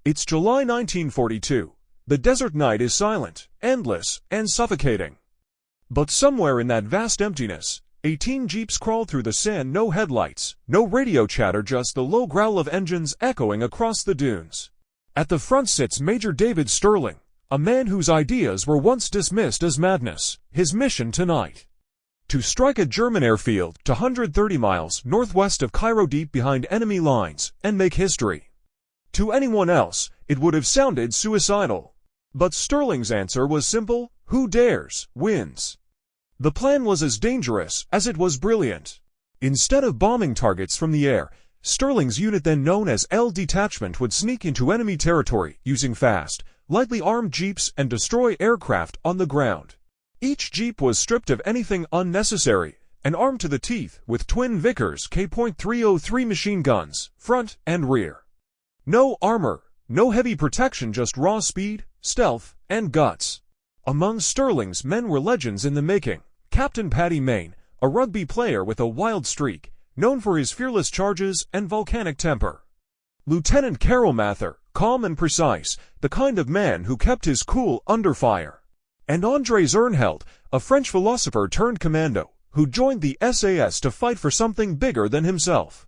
It's July 1942. The desert night is silent, endless, and suffocating. But somewhere in that vast emptiness, 18 jeeps crawl through the sand, no headlights, no radio chatter, just the low growl of engines echoing across the dunes. At the front sits Major David Stirling, a man whose ideas were once dismissed as madness. His mission tonight: to strike a German airfield 230 miles northwest of Cairo, deep behind enemy lines, and make history. To anyone else, it would have sounded suicidal. But Stirling's answer was simple: who dares, wins. The plan was as dangerous as it was brilliant. Instead of bombing targets from the air, Stirling's unit, then known as L Detachment, would sneak into enemy territory using fast, lightly armed jeeps and destroy aircraft on the ground. Each jeep was stripped of anything unnecessary and armed to the teeth with twin Vickers K.303 machine guns, front and rear. No armor, no heavy protection, just raw speed, stealth, and guts. Among Stirling's men were legends in the making: Captain Paddy Mayne, a rugby player with a wild streak, known for his fearless charges and volcanic temper. Lieutenant Carroll Mather, calm and precise, the kind of man who kept his cool under fire. And Andre Zirnheld, a French philosopher turned commando, who joined the SAS to fight for something bigger than himself.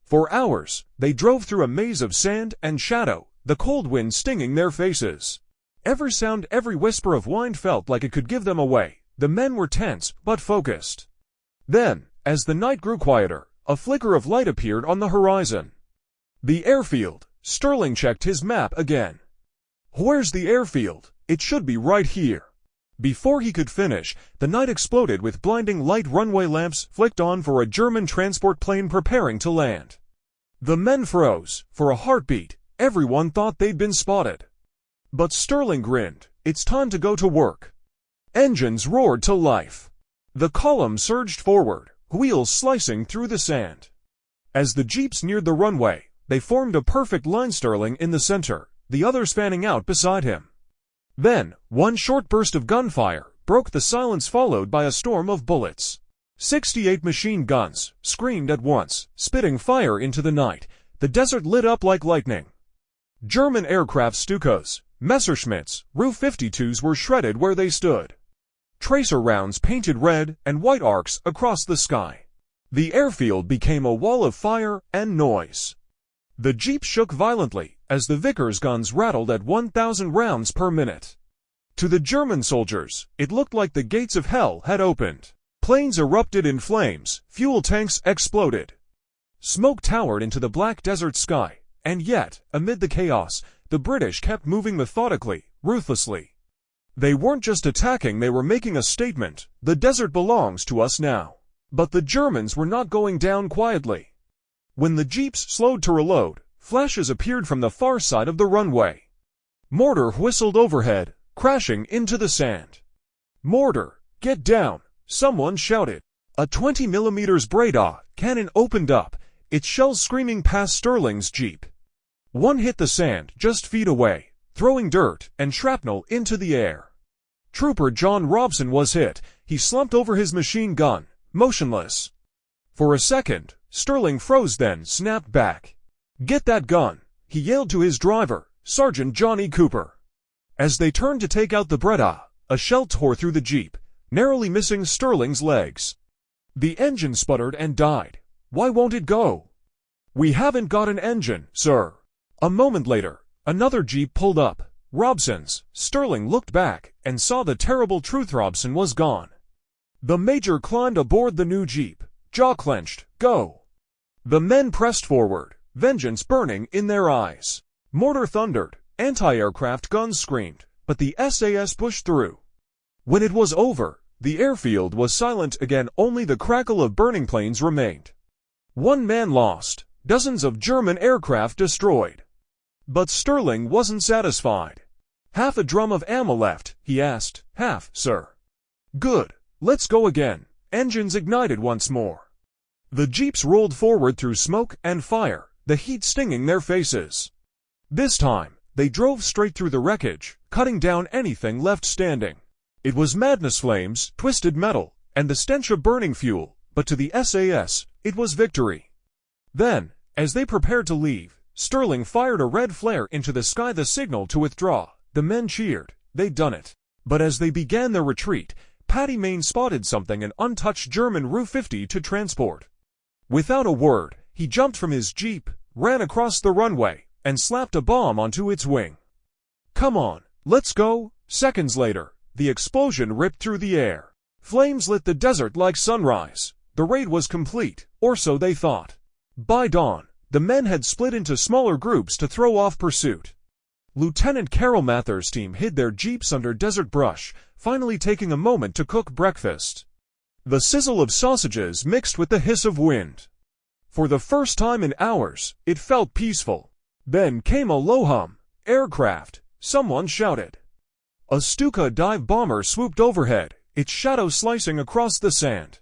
For hours, they drove through a maze of sand and shadow, the cold wind stinging their faces. Every sound, every whisper of wind felt like it could give them away. The men were tense but focused. Then, as the night grew quieter, a flicker of light appeared on the horizon. The airfield. Stirling checked his map again. Where's the airfield? It should be right here. Before he could finish, the night exploded with blinding light. Runway lamps flicked on for a German transport plane preparing to land. The men froze. For a heartbeat, everyone thought they'd been spotted. But Stirling grinned. It's time to go to work. Engines roared to life. The column surged forward, wheels slicing through the sand. As the jeeps neared the runway, they formed a perfect line, Stirling in the center, the others fanning out beside him. Then, one short burst of gunfire broke the silence, followed by a storm of bullets. 68 machine guns screamed at once, spitting fire into the night. The desert lit up like lightning. German aircraft Stukas, Messerschmitts, Ru-52s were shredded where they stood. Tracer rounds painted red and white arcs across the sky. The airfield became a wall of fire and noise. The jeep shook violently as the Vickers guns rattled at 1,000 rounds per minute. To the German soldiers, it looked like the gates of hell had opened. Planes erupted in flames, fuel tanks exploded. Smoke towered into the black desert sky, and yet, amid the chaos, the British kept moving methodically, ruthlessly. They weren't just attacking, they were making a statement: the desert belongs to us now. But the Germans were not going down quietly. When the jeeps slowed to reload, flashes appeared from the far side of the runway. Mortar whistled overhead, crashing into the sand. "Mortar, get down!" someone shouted. A 20mm Breda cannon opened up, its shells screaming past Stirling's jeep. One hit the sand just feet away, throwing dirt and shrapnel into the air. Trooper John Robson was hit. He slumped over his machine gun, motionless. For a second, Stirling froze, then snapped back. "Get that gun," he yelled to his driver, Sergeant Johnny Cooper. As they turned to take out the Breda, a shell tore through the jeep, narrowly missing Stirling's legs. The engine sputtered and died. "Why won't it go?" "We haven't got an engine, sir." A moment later, another jeep pulled up. Robson's. Stirling looked back and saw the terrible truth: Robson was gone. The major climbed aboard the new jeep, jaw clenched. "Go!" The men pressed forward, vengeance burning in their eyes. Mortar thundered, anti-aircraft guns screamed, but the SAS pushed through. When it was over, the airfield was silent again. Only the crackle of burning planes remained. One man lost, dozens of German aircraft destroyed. But Stirling wasn't satisfied. "Half a drum of ammo left?" he asked. "Half, sir." "Good. Let's go again." Engines ignited once more. The jeeps rolled forward through smoke and fire, the heat stinging their faces. This time, they drove straight through the wreckage, cutting down anything left standing. It was madness: flames, twisted metal, and the stench of burning fuel, but to the SAS, it was victory. Then, as they prepared to leave, Stirling fired a red flare into the sky, the signal to withdraw. The men cheered. They'd done it. But as they began their retreat, Paddy Mayne spotted something, an untouched German Ru-50 to transport. Without a word, he jumped from his jeep, ran across the runway, and slapped a bomb onto its wing. "Come on, let's go." Seconds later, the explosion ripped through the air. Flames lit the desert like sunrise. The raid was complete, or so they thought. By dawn, the men had split into smaller groups to throw off pursuit. Lieutenant Carol Mather's team hid their jeeps under desert brush, finally taking a moment to cook breakfast. The sizzle of sausages mixed with the hiss of wind. For the first time in hours, it felt peaceful. Then came a low hum. Aircraft, someone shouted. A Stuka dive bomber swooped overhead, its shadow slicing across the sand.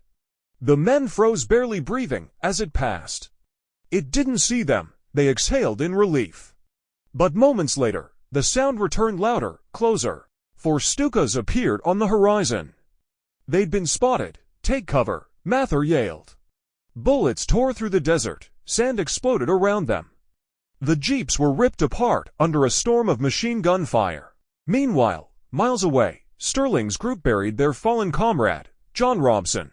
The men froze, barely breathing, as it passed. It didn't see them. They exhaled in relief. But moments later, the sound returned, louder, closer. 4 Stukas appeared on the horizon. They'd been spotted. "Take cover," Mather yelled. Bullets tore through the desert. Sand exploded around them. The jeeps were ripped apart under a storm of machine gun fire. Meanwhile, miles away, Stirling's group buried their fallen comrade, John Robson.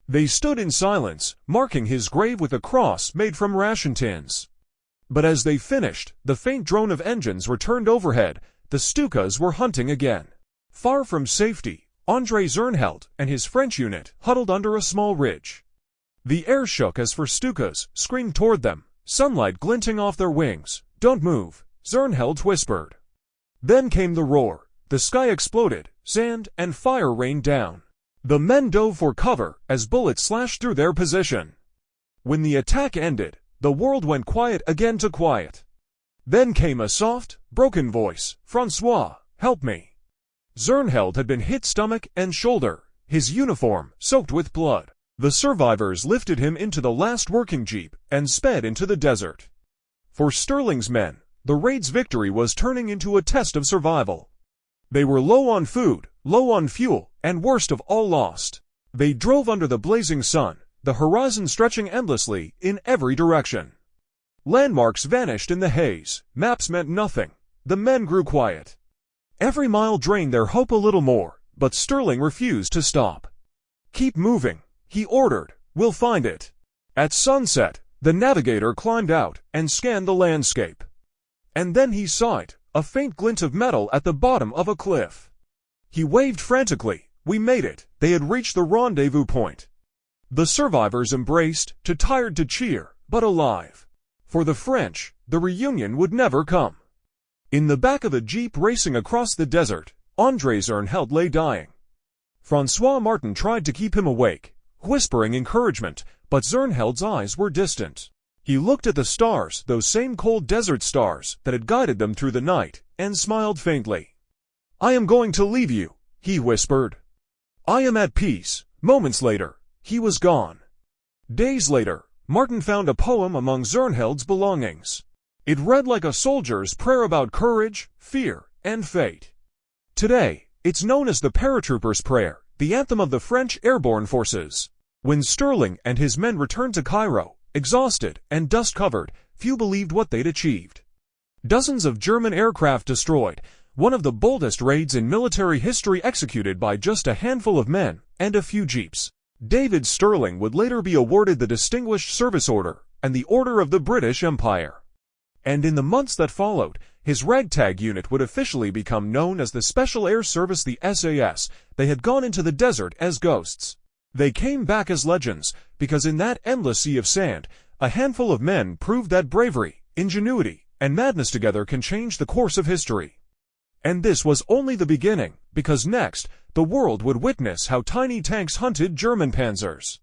They stood in silence, marking his grave with a cross made from ration tins. But as they finished, the faint drone of engines returned overhead. The Stukas were hunting again. Far from safety, Andre Zirnheld and his French unit huddled under a small ridge. The air shook as 4 Stukas screamed toward them, sunlight glinting off their wings. "Don't move," Zirnheld whispered. Then came the roar. The sky exploded, sand and fire rained down. The men dove for cover as bullets slashed through their position. When the attack ended, the world went quiet again to quiet. Then came a soft, broken voice. "Francois, help me." Zirnheld had been hit stomach and shoulder, his uniform soaked with blood. The survivors lifted him into the last working jeep and sped into the desert. For Stirling's men, the raid's victory was turning into a test of survival. They were low on food, low on fuel, and worst of all, lost. They drove under the blazing sun, the horizon stretching endlessly in every direction. Landmarks vanished in the haze. Maps meant nothing. The men grew quiet. Every mile drained their hope a little more, but Stirling refused to stop. "Keep moving," he ordered. "We'll find it." At sunset, the navigator climbed out and scanned the landscape. And then he saw it, a faint glint of metal at the bottom of a cliff. He waved frantically. "We made it." They had reached the rendezvous point. The survivors embraced, too tired to cheer, but alive. For the French, the reunion would never come. In the back of a jeep racing across the desert, Andre Zirnheld lay dying. Francois Martin tried to keep him awake, whispering encouragement, but Zirnheld's eyes were distant. He looked at the stars, those same cold desert stars that had guided them through the night, and smiled faintly. "I am going to leave you," he whispered. "I am at peace." Moments later, he was gone. Days later, Martin found a poem among Zirnheld's belongings. It read like a soldier's prayer about courage, fear, and fate. Today, it's known as the Paratroopers' Prayer, the anthem of the French airborne forces. When Stirling and his men returned to Cairo, exhausted and dust-covered, few believed what they'd achieved. Dozens of German aircraft destroyed, one of the boldest raids in military history executed by just a handful of men and a few jeeps. David Stirling would later be awarded the Distinguished Service Order and the Order of the British Empire. And in the months that followed, his ragtag unit would officially become known as the Special Air Service, the SAS. They had gone into the desert as ghosts. They came back as legends, because in that endless sea of sand, a handful of men proved that bravery, ingenuity, and madness together can change the course of history. And this was only the beginning, because next, the world would witness how tiny tanks hunted German panzers.